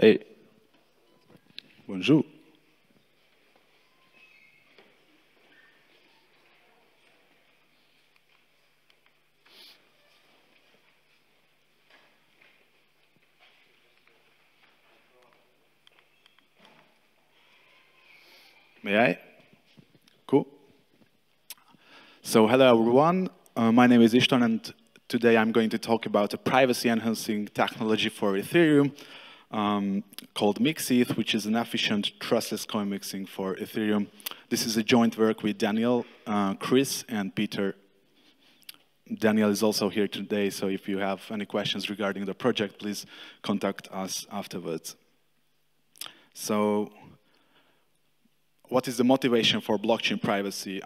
Hey, bonjour. May I? Cool. So hello everyone, my name is Istvan and today I'm going to talk about a privacy-enhancing technology for Ethereum called MixEth, which is an efficient trustless coin mixing for Ethereum. This is a joint work with Daniel, Chris, and Peter. Daniel is also here today, so if you have any questions regarding the project, please contact us afterwards. So, what is the motivation for blockchain privacy?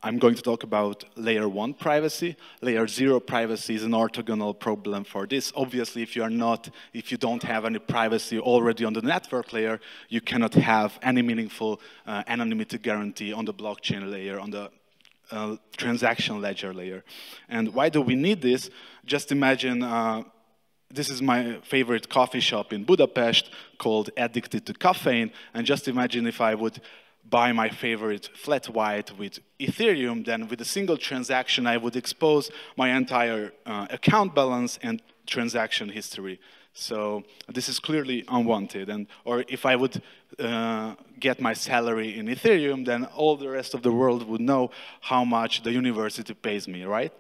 I'm going to talk about layer 1 privacy. Layer 0 privacy is an orthogonal problem for this. Obviously, if you don't have any privacy already on the network layer, you cannot have any meaningful anonymity guarantee on the blockchain layer, on the transaction ledger layer. And why do we need this? Just imagine, this is my favorite coffee shop in Budapest called Addicted to Caffeine. And just imagine if I would buy my favorite flat white with Ethereum, then with a single transaction, I would expose my entire account balance and transaction history. So this is clearly unwanted. Or if I would get my salary in Ethereum, then all the rest of the world would know how much the university pays me, right?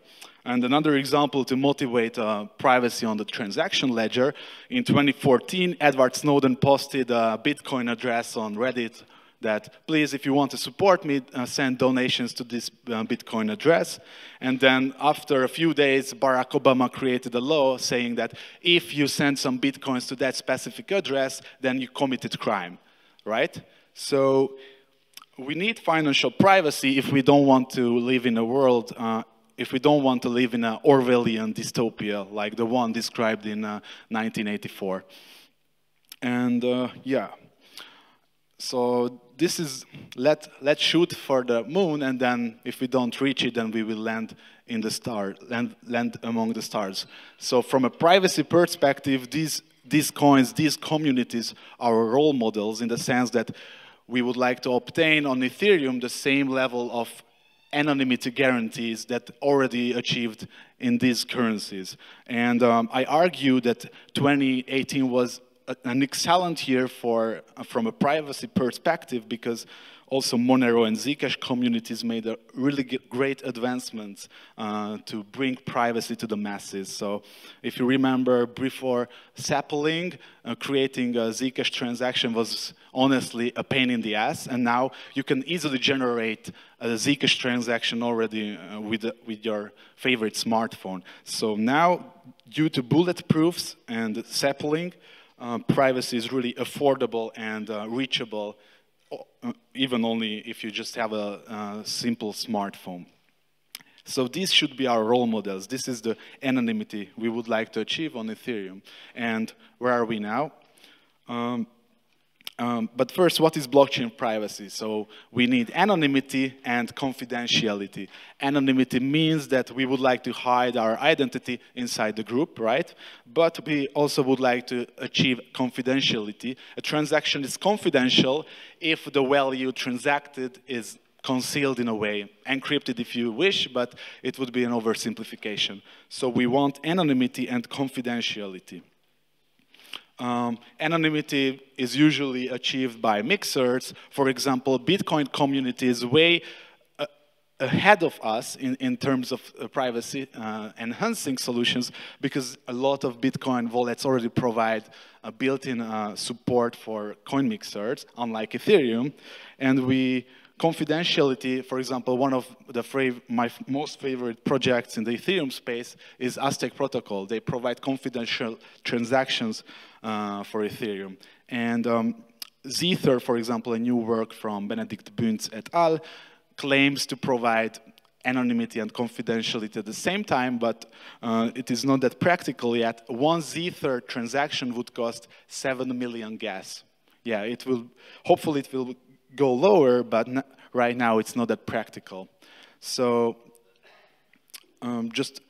And another example to motivate privacy on the transaction ledger, in 2014, Edward Snowden posted a Bitcoin address on Reddit that, please, if you want to support me, send donations to this Bitcoin address. And then after a few days, Barack Obama created a law saying that if you send some Bitcoins to that specific address, then you committed crime, right? So we need financial privacy if we don't want to live in a world, if we don't want to live in an Orwellian dystopia like the one described in 1984. And yeah. So this is, let's shoot for the moon, and then if we don't reach it, then we will land in the star, land among the stars. So from a privacy perspective, these coins, these communities are role models in the sense that we would like to obtain on Ethereum the same level of anonymity guarantees that already achieved in these currencies. And I argue that 2018 was an excellent year from a privacy perspective, because also Monero and Zcash communities made a really great advancements to bring privacy to the masses. So if you remember, before sapling, creating a Zcash transaction was honestly a pain in the ass, and now you can easily generate a Zcash transaction already with your favorite smartphone. So now, due to bulletproofs and sapling, privacy is really affordable and reachable, even only if you just have a simple smartphone. So these should be our role models. This is the anonymity we would like to achieve on Ethereum. And where are we now? But first, what is blockchain privacy? So we need anonymity and confidentiality. Anonymity means that we would like to hide our identity inside the group, right? But we also would like to achieve confidentiality. A transaction is confidential if the value transacted is concealed in a way, encrypted if you wish, but it would be an oversimplification. So we want anonymity and confidentiality. Anonymity is usually achieved by mixers. For example, Bitcoin community is way ahead of us in terms of privacy enhancing solutions, because a lot of Bitcoin wallets already provide a built-in support for coin mixers, unlike Ethereum. And confidentiality, for example, one of my most favorite projects in the Ethereum space is Aztec Protocol. They provide confidential transactions for Ethereum. And Zther, for example, a new work from Benedikt Büntz et al., claims to provide anonymity and confidentiality at the same time, but it is not that practical yet. One Zther transaction would cost 7 million gas. Yeah, hopefully it will go lower, but right now it's not that practical. So just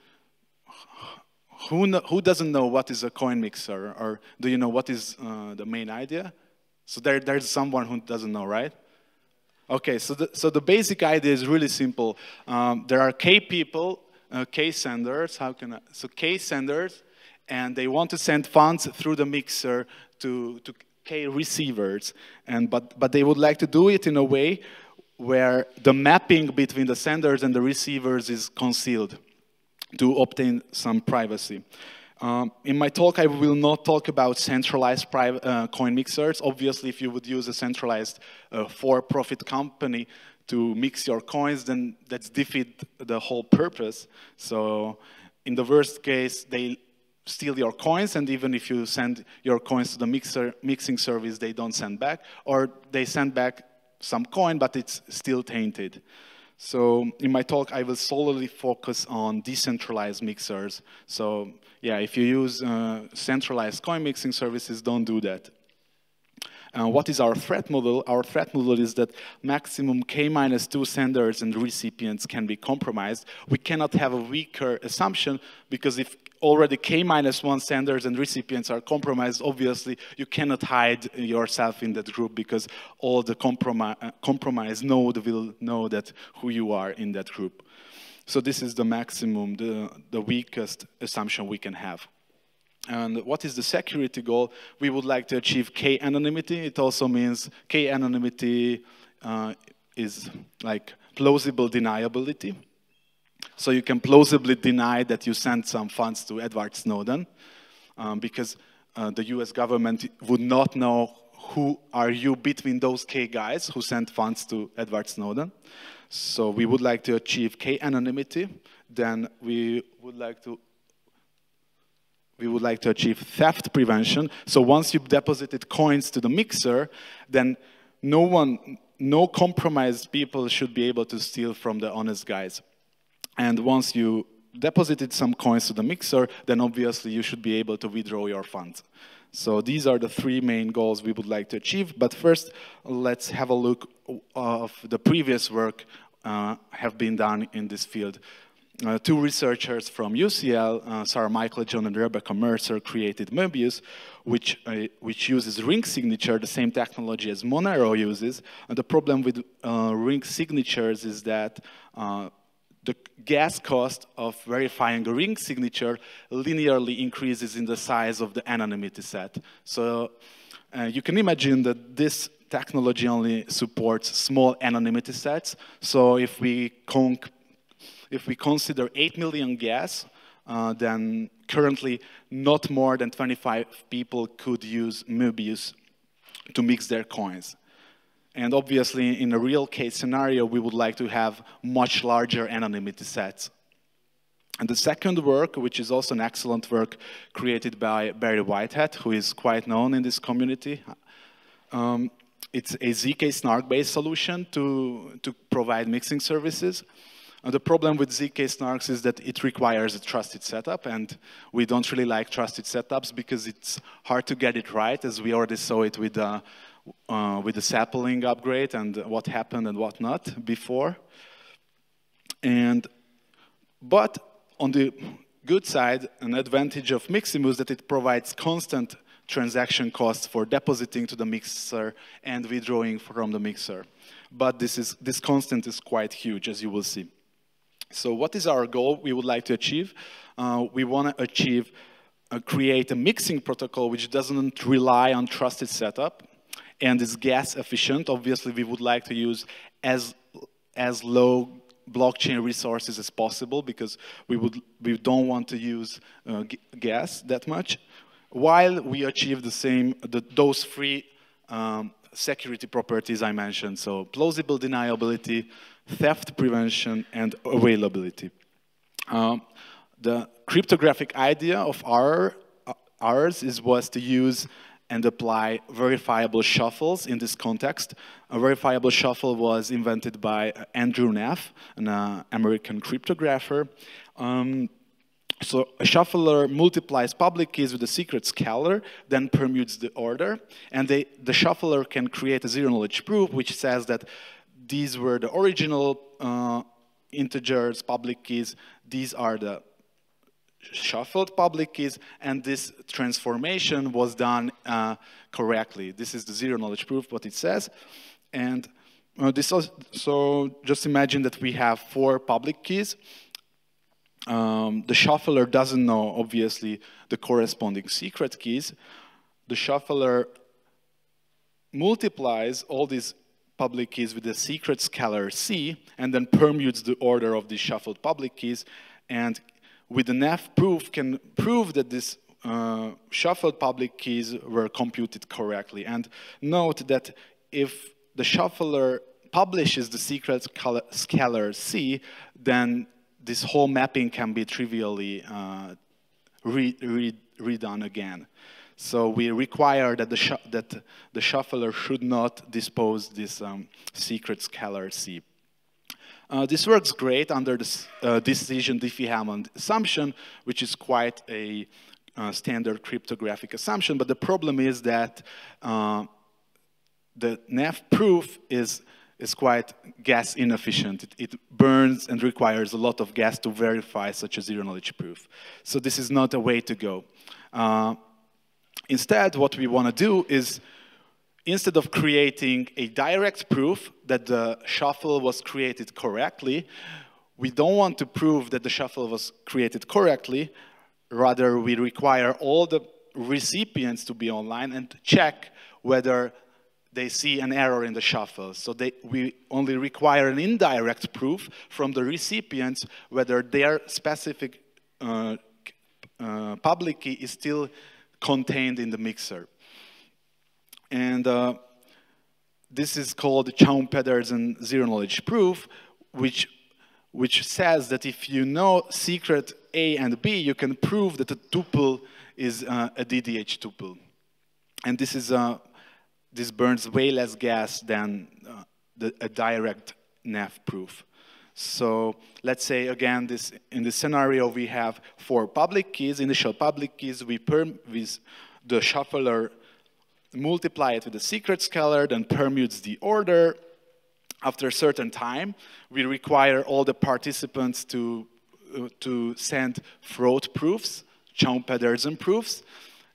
Who doesn't know what is a coin mixer? Or do you know what is the main idea? So there's someone who doesn't know, right? Okay, so the basic idea is really simple. There are K people, K senders, K senders, and they want to send funds through the mixer to K receivers, but they would like to do it in a way where the mapping between the senders and the receivers is concealed to obtain some privacy. In my talk, I will not talk about centralized coin mixers. Obviously, if you would use a centralized for-profit company to mix your coins, then that's defeat the whole purpose. So in the worst case, they steal your coins, and even if you send your coins to the mixing service, they don't send back, or they send back some coin, but it's still tainted. So in my talk, I will solely focus on decentralized mixers. So yeah, if you use centralized coin mixing services, don't do that. What is our threat model? Our threat model is that maximum K-2 senders and recipients can be compromised. We cannot have a weaker assumption, because if already K-1 senders and recipients are compromised, obviously you cannot hide yourself in that group, because all the compromised node will know that who you are in that group. So this is the maximum, the weakest assumption we can have. And what is the security goal? We would like to achieve K-anonymity. It also means K-anonymity is like plausible deniability. So you can plausibly deny that you sent some funds to Edward Snowden, because the US government would not know who are you between those K guys who sent funds to Edward Snowden. So we would like to achieve K-anonymity. Then we would like to achieve theft prevention. So once you've deposited coins to the mixer, then no compromised people should be able to steal from the honest guys. And once you deposited some coins to the mixer, then obviously you should be able to withdraw your funds. So these are the three main goals we would like to achieve. But first, let's have a look of the previous work have been done in this field. Two researchers from UCL, Sarah Michael-John and Rebecca Mercer, created Möbius, which uses ring signature, the same technology as Monero uses. And the problem with ring signatures is that the gas cost of verifying a ring signature linearly increases in the size of the anonymity set. So you can imagine that this technology only supports small anonymity sets. So if we consider 8 million gas, then currently not more than 25 people could use Möbius to mix their coins. And obviously, in a real case scenario, we would like to have much larger anonymity sets. And the second work, which is also an excellent work created by Barry Whitehead, who is quite known in this community, it's a ZK snark-based solution to provide mixing services. The problem with ZK snarks is that it requires a trusted setup, and we don't really like trusted setups because it's hard to get it right, as we already saw it with the sapling upgrade and what happened and what not before. But on the good side, an advantage of Miximo is that it provides constant transaction costs for depositing to the mixer and withdrawing from the mixer. But this constant is quite huge, as you will see. So what is our goal we would like to achieve? We want to create a mixing protocol which doesn't rely on trusted setup and is gas efficient. Obviously, we would like to use as low blockchain resources as possible because we don't want to use gas that much, while we achieve those three security properties I mentioned. So plausible deniability, theft prevention, and availability. The cryptographic idea of ours was to use and apply verifiable shuffles in this context. A verifiable shuffle was invented by Andrew Neff, an American cryptographer. So a shuffler multiplies public keys with a secret scalar, then permutes the order, and the shuffler can create a zero-knowledge proof which says that these were the original integers, public keys, these are the shuffled public keys, and this transformation was done correctly. This is the zero-knowledge proof, what it says. And so just imagine that we have 4 public keys. The shuffler doesn't know, obviously, the corresponding secret keys. The shuffler multiplies all these public keys with the secret scalar C, and then permutes the order of these shuffled public keys. And with the NEF proof, can prove that these shuffled public keys were computed correctly. And note that if the shuffler publishes the secret scalar C, then this whole mapping can be trivially redone again. So we require that the shuffler should not dispose this secret scalar C. This works great under the decision Diffie-Hellman assumption, which is quite a standard cryptographic assumption. But the problem is that the NEF proof is quite gas inefficient. It burns and requires a lot of gas to verify such a zero-knowledge proof. So this is not a way to go. Instead, what we want to do is, instead of creating a direct proof that the shuffle was created correctly, we don't want to prove that the shuffle was created correctly. Rather, we require all the recipients to be online and check whether they see an error in the shuffle. So we only require an indirect proof from the recipients whether their specific public key is still contained in the mixer. And this is called the Chaum-Pedersen zero-knowledge proof, which says that if you know secret A and B, you can prove that a tuple is a DDH tuple. And this burns way less gas than a direct NEF proof. So let's say, again, in this scenario, we have 4 public keys, initial public keys. With the shuffler multiply it with the secret scalar, then permutes the order. After a certain time, we require all the participants to send fraud proofs, Chaum-Pedersen proofs.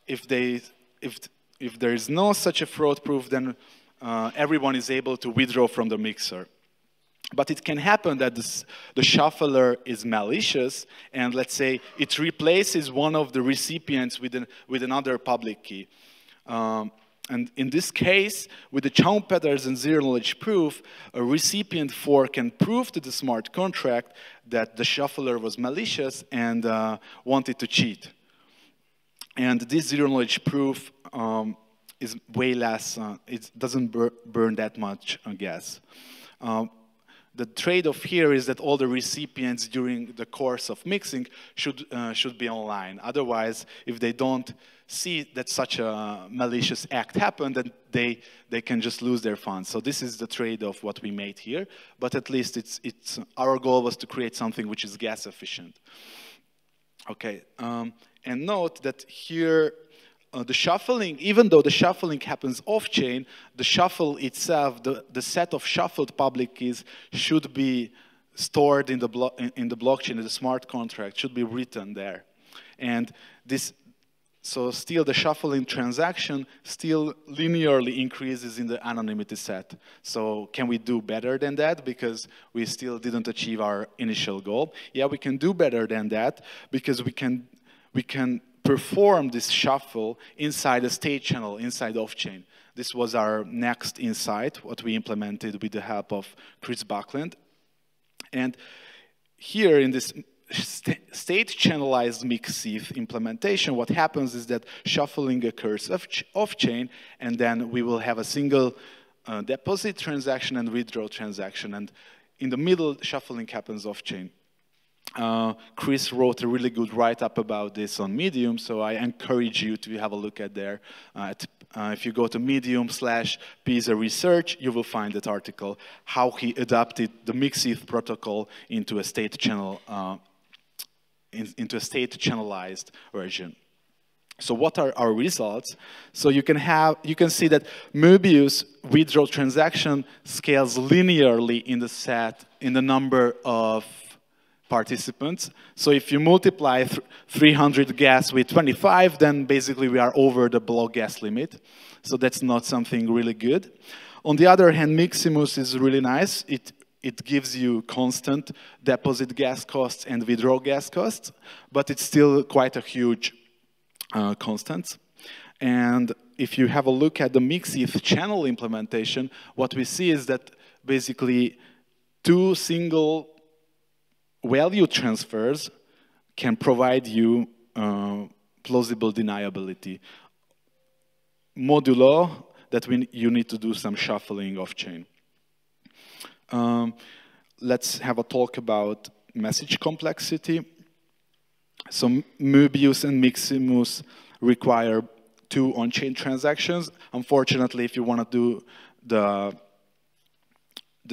If there is no such a fraud proof, then everyone is able to withdraw from the mixer. But it can happen that the shuffler is malicious, and let's say it replaces one of the recipients with another public key. And in this case, with the Chaum-Pedersen zero-knowledge proof, a recipient 4 can prove to the smart contract that the shuffler was malicious and wanted to cheat. And this zero-knowledge proof is way less, it doesn't burn that much gas. The trade-off here is that all the recipients during the course of mixing should be online. Otherwise, if they don't see that such a malicious act happened, then they can just lose their funds. So this is the trade-off what we made here. But at least our goal was to create something which is gas efficient. Okay, and note that here the shuffling, even though the shuffling happens off-chain, the shuffle itself, the set of shuffled public keys should be stored in the blockchain, in the smart contract, should be written there. And so still the shuffling transaction still linearly increases in the anonymity set. So can we do better than that because we still didn't achieve our initial goal? Yeah, we can do better than that because we can perform this shuffle inside a state channel, inside off-chain. This was our next insight, what we implemented with the help of Chris Buckland. And here in this state channelized mixed-ETH implementation, what happens is that shuffling occurs off-chain, and then we will have a single deposit transaction and withdrawal transaction. And in the middle, shuffling happens off-chain. Chris wrote a really good write-up about this on Medium, so I encourage you to have a look at there. If you go to medium/Pisa Research, you will find that article, how he adapted the mixed-ETH protocol into a state channel, into a state channelized version. So what are our results? So you can see that Möbius withdrawal transaction scales linearly in the set, in the number of participants. So if you multiply 300 gas with 25, then basically we are over the below gas limit. So that's not something really good. On the other hand, Miximus is really nice. It gives you constant deposit gas costs and withdrawal gas costs, but it's still quite a huge constant. And if you have a look at the MixEth channel implementation, what we see is that basically 2 single value transfers can provide you plausible deniability. Modulo that you need to do some shuffling off-chain. Let's have a talk about message complexity. So Möbius and Miximus require 2 on-chain transactions. Unfortunately, if you want to do the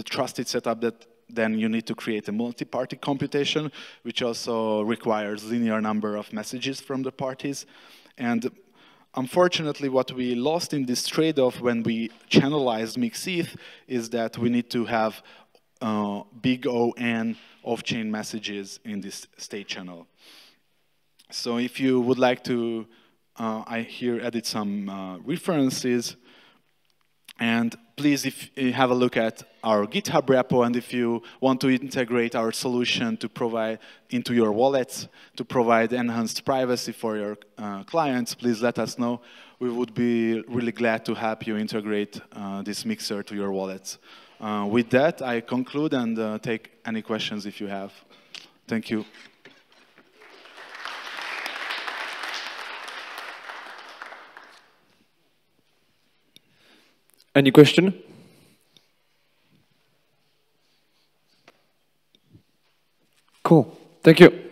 trusted setup, then you need to create a multi-party computation, which also requires linear number of messages from the parties. And unfortunately, what we lost in this trade-off when we channelized MixEth is that we need to have big O(n) off-chain messages in this state channel. So if you would like to, I here added some references. And please, if you have a look at our GitHub repo, and if you want to integrate our solution to provide into your wallets, to provide enhanced privacy for your clients, please let us know. We would be really glad to help you integrate this mixer to your wallets. With that, I conclude and take any questions if you have. Thank you. Any question? Cool. Thank you.